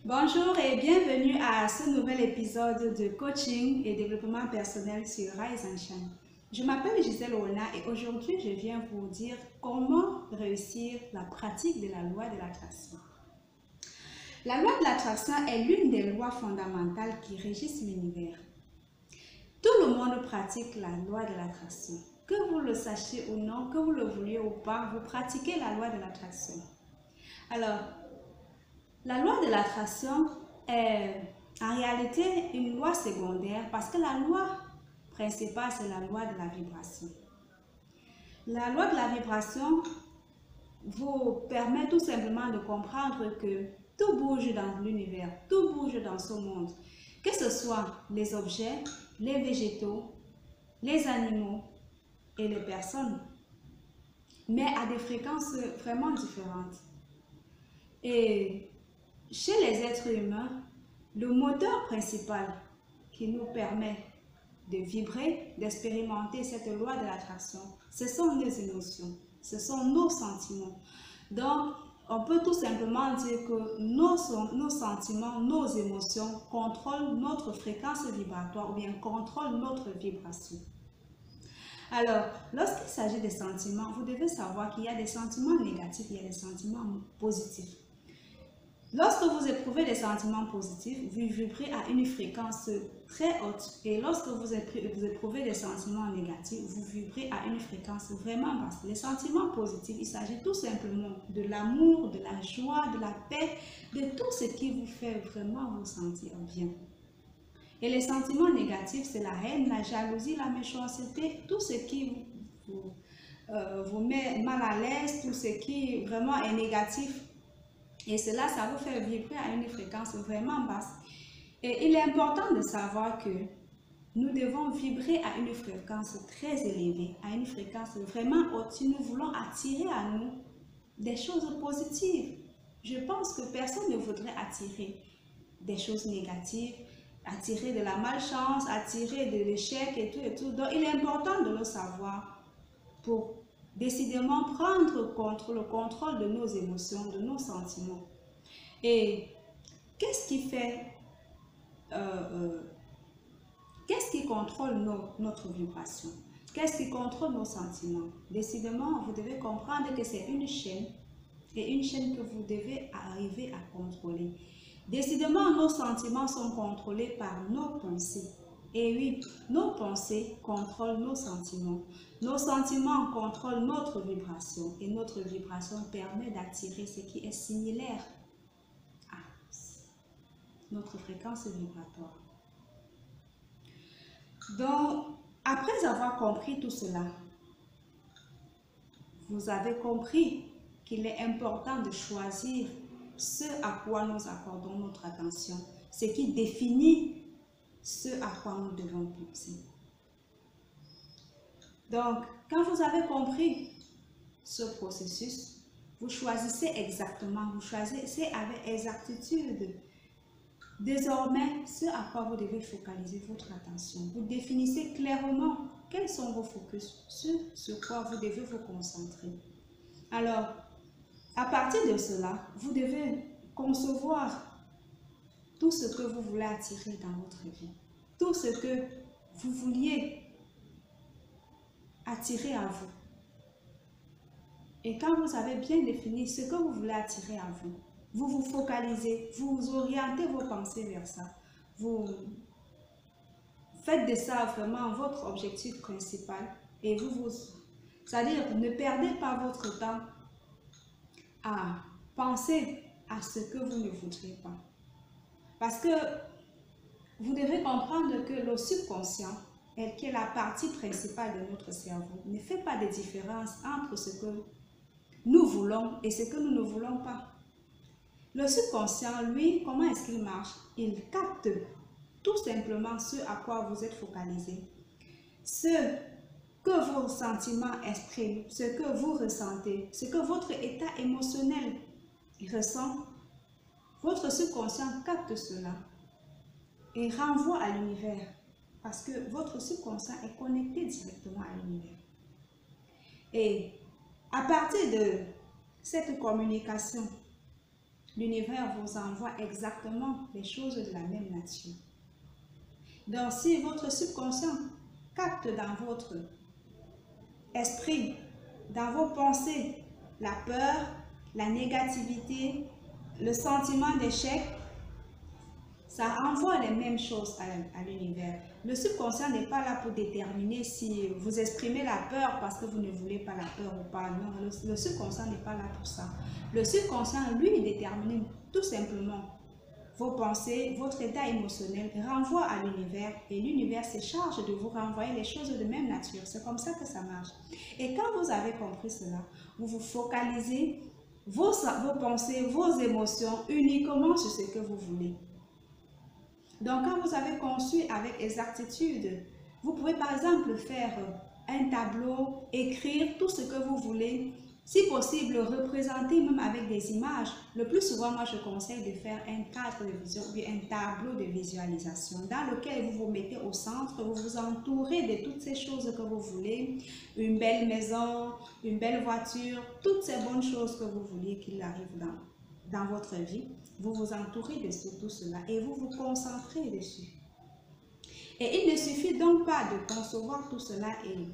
Bonjour et bienvenue à ce nouvel épisode de coaching et développement personnel sur Rise and Shine. Je m'appelle Gisèle Oona et aujourd'hui je viens vous dire comment réussir la pratique de la loi de l'attraction. La loi de l'attraction est l'une des lois fondamentales qui régissent l'univers. Tout le monde pratique la loi de l'attraction. Que vous le sachiez ou non, que vous le vouliez ou pas, vous pratiquez la loi de l'attraction. Alors, la loi de l'attraction est en réalité une loi secondaire parce que la loi principale, c'est la loi de la vibration. La loi de la vibration vous permet tout simplement de comprendre que tout bouge dans l'univers, tout bouge dans ce monde, que ce soit les objets, les végétaux, les animaux et les personnes, mais à des fréquences vraiment différentes. Et chez les êtres humains, le moteur principal qui nous permet de vibrer, d'expérimenter cette loi de l'attraction, ce sont nos émotions, ce sont nos sentiments. Donc, on peut tout simplement dire que nos sentiments, nos émotions contrôlent notre fréquence vibratoire ou bien contrôlent notre vibration. Alors, lorsqu'il s'agit des sentiments, vous devez savoir qu'il y a des sentiments négatifs, il y a des sentiments positifs. Lorsque vous éprouvez des sentiments positifs, vous vibrez à une fréquence très haute. Et lorsque vous éprouvez des sentiments négatifs, vous vibrez à une fréquence vraiment basse. Les sentiments positifs, il s'agit tout simplement de l'amour, de la joie, de la paix, de tout ce qui vous fait vraiment vous sentir bien. Et les sentiments négatifs, c'est la haine, la jalousie, la méchanceté, tout ce qui vous met mal à l'aise, tout ce qui vraiment est négatif. Et cela, ça vous fait vibrer à une fréquence vraiment basse. Et il est important de savoir que nous devons vibrer à une fréquence très élevée, à une fréquence vraiment haute si nous voulons attirer à nous des choses positives. Je pense que personne ne voudrait attirer des choses négatives, attirer de la malchance, attirer de l'échec et tout et tout. Donc, il est important de le savoir pour décidément prendre le contrôle de nos émotions, de nos sentiments. Et qu'est-ce qui contrôle notre vibration? Qu'est-ce qui contrôle nos sentiments? Décidément, vous devez comprendre que c'est une chaîne et une chaîne que vous devez arriver à contrôler. Décidément, nos sentiments sont contrôlés par nos pensées. Et oui, nos pensées contrôlent nos sentiments. Nos sentiments contrôlent notre vibration et notre vibration permet d'attirer ce qui est similaire à notre fréquence vibratoire. Donc, après avoir compris tout cela, vous avez compris qu'il est important de choisir ce à quoi nous accordons notre attention, ce qui définit ce à quoi nous devons penser. Donc, quand vous avez compris ce processus, vous choisissez exactement, vous choisissez avec exactitude désormais ce à quoi vous devez focaliser votre attention. Vous définissez clairement quels sont vos focus, sur quoi vous devez vous concentrer. Alors, à partir de cela, vous devez concevoir tout ce que vous voulez attirer dans votre vie, tout ce que vous vouliez attirer à vous. Et quand vous avez bien défini ce que vous voulez attirer à vous, vous vous focalisez, vous orientez vos pensées vers ça. Vous faites de ça vraiment votre objectif principal et c'est-à-dire ne perdez pas votre temps à penser à ce que vous ne voudrez pas. Parce que vous devez comprendre que le subconscient, qui est la partie principale de notre cerveau, ne fait pas de différence entre ce que nous voulons et ce que nous ne voulons pas. Le subconscient, lui, comment est-ce qu'il marche? Il capte tout simplement ce à quoi vous êtes focalisé, ce que vos sentiments expriment, ce que vous ressentez, ce que votre état émotionnel ressent. Votre subconscient capte cela et renvoie à l'univers parce que votre subconscient est connecté directement à l'univers. Et à partir de cette communication, l'univers vous envoie exactement les choses de la même nature. Donc, si votre subconscient capte dans votre esprit, dans vos pensées, la peur, la négativité, le sentiment d'échec, ça envoie les mêmes choses à l'univers. Le subconscient n'est pas là pour déterminer si vous exprimez la peur parce que vous ne voulez pas la peur ou pas. Non, le subconscient n'est pas là pour ça. Le subconscient, lui, détermine tout simplement vos pensées, votre état émotionnel, renvoie à l'univers et l'univers se charge de vous renvoyer les choses de même nature. C'est comme ça que ça marche. Et quand vous avez compris cela, vous vous focalisez vos pensées, vos émotions uniquement sur ce que vous voulez. Donc, quand vous avez conçu avec exactitude, vous pouvez par exemple faire un tableau, écrire tout ce que vous voulez, si possible représenter même avec des images. Le plus souvent, moi je conseille de faire un cadre de vision, un tableau de visualisation dans lequel vous vous mettez au centre, vous vous entourez de toutes ces choses que vous voulez, une belle maison, une belle voiture, toutes ces bonnes choses que vous voulez qu'il arrive dans votre vie. Vous vous entourez de tout cela et vous vous concentrez dessus. Et il ne suffit donc pas de concevoir tout cela et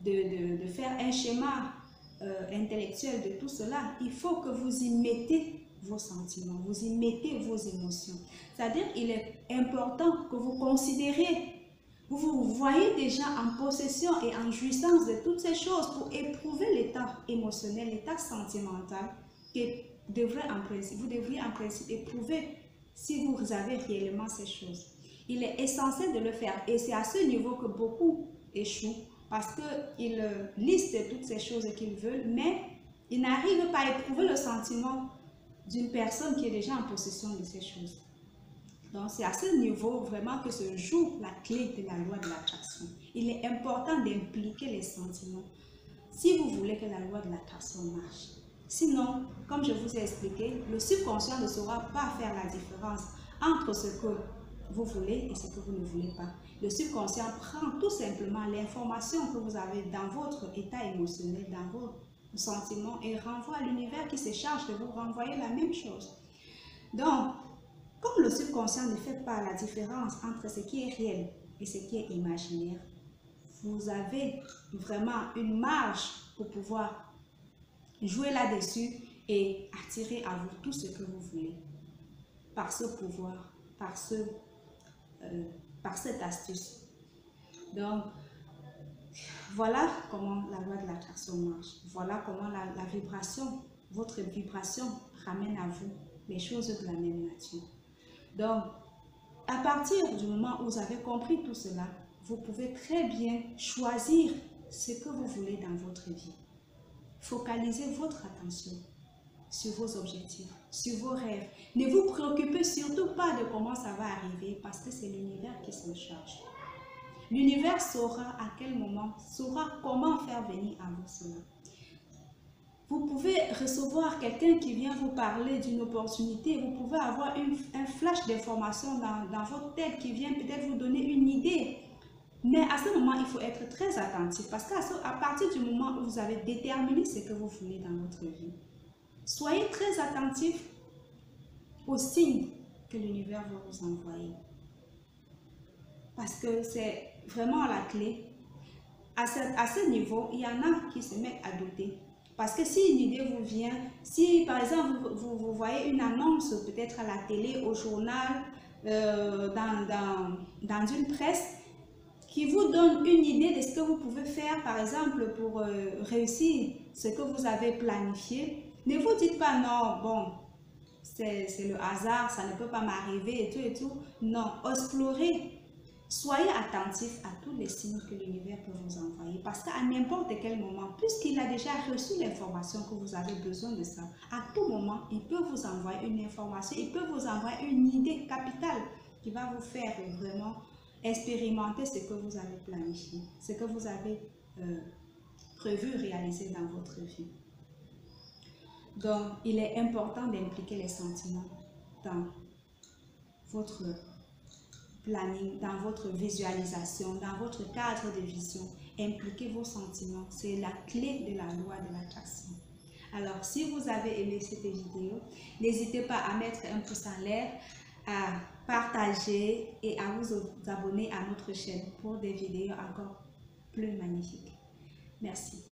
de faire un schéma intellectuel de tout cela. Il faut que vous y mettez vos sentiments, vous y mettez vos émotions. C'est-à-dire qu'il est important que vous considérez, vous vous voyez déjà en possession et en jouissance de toutes ces choses pour éprouver l'état émotionnel, l'état sentimental que vous devriez en principe éprouver si vous avez réellement ces choses. Il est essentiel de le faire et c'est à ce niveau que beaucoup échouent parce qu'ils listent toutes ces choses qu'ils veulent, mais ils n'arrivent pas à éprouver le sentiment d'une personne qui est déjà en possession de ces choses. Donc c'est à ce niveau vraiment que se joue la clé de la loi de l'attraction. Il est important d'impliquer les sentiments si vous voulez que la loi de l'attraction marche. Sinon, comme je vous ai expliqué, le subconscient ne saura pas faire la différence entre ce que vous voulez et ce que vous ne voulez pas. Le subconscient prend tout simplement l'information que vous avez dans votre état émotionnel, dans vos sentiments et renvoie à l'univers qui se charge de vous renvoyer la même chose. Donc, comme le subconscient ne fait pas la différence entre ce qui est réel et ce qui est imaginaire, vous avez vraiment une marge pour pouvoir jouer là-dessus et attirer à vous tout ce que vous voulez. Par ce pouvoir, par cette astuce. Donc, voilà comment la loi de l'attraction marche. Voilà comment la vibration, votre vibration ramène à vous les choses de la même nature. Donc, à partir du moment où vous avez compris tout cela, vous pouvez très bien choisir ce que vous voulez dans votre vie. Focalisez votre attention sur vos objectifs, sur vos rêves. Ne vous préoccupez surtout pas de comment ça va arriver parce que c'est l'univers qui s'en charge. L'univers saura à quel moment, saura comment faire venir à vous cela. Vous pouvez recevoir quelqu'un qui vient vous parler d'une opportunité, vous pouvez avoir un flash d'information dans votre tête qui vient peut-être vous donner une idée. Mais à ce moment, il faut être très attentif parce qu'à partir du moment où vous avez déterminé ce que vous voulez dans votre vie, soyez très attentif aux signes que l'univers va vous envoyer. Parce que c'est vraiment la clé. À ce niveau, il y en a qui se mettent à douter. Parce que si une idée vous vient, si par exemple vous voyez une annonce peut-être à la télé, au journal, dans une presse, qui vous donne une idée de ce que vous pouvez faire par exemple pour réussir ce que vous avez planifié, ne vous dites pas non, bon, c'est le hasard, ça ne peut pas m'arriver et tout. Non, explorez. Soyez attentif à tous les signes que l'univers peut vous envoyer parce qu'à n'importe quel moment, puisqu'il a déjà reçu l'information que vous avez besoin de ça, à tout moment, il peut vous envoyer une information, il peut vous envoyer une idée capitale qui va vous faire vraiment expérimenter ce que vous avez planifié, ce que vous avez prévu réaliser dans votre vie. Donc, il est important d'impliquer les sentiments dans votre planning, dans votre visualisation, dans votre cadre de vision. Impliquez vos sentiments. C'est la clé de la loi de l'attraction. Alors, si vous avez aimé cette vidéo, n'hésitez pas à mettre un pouce en l'air, à partager et à vous abonner à notre chaîne pour des vidéos encore plus magnifiques. Merci.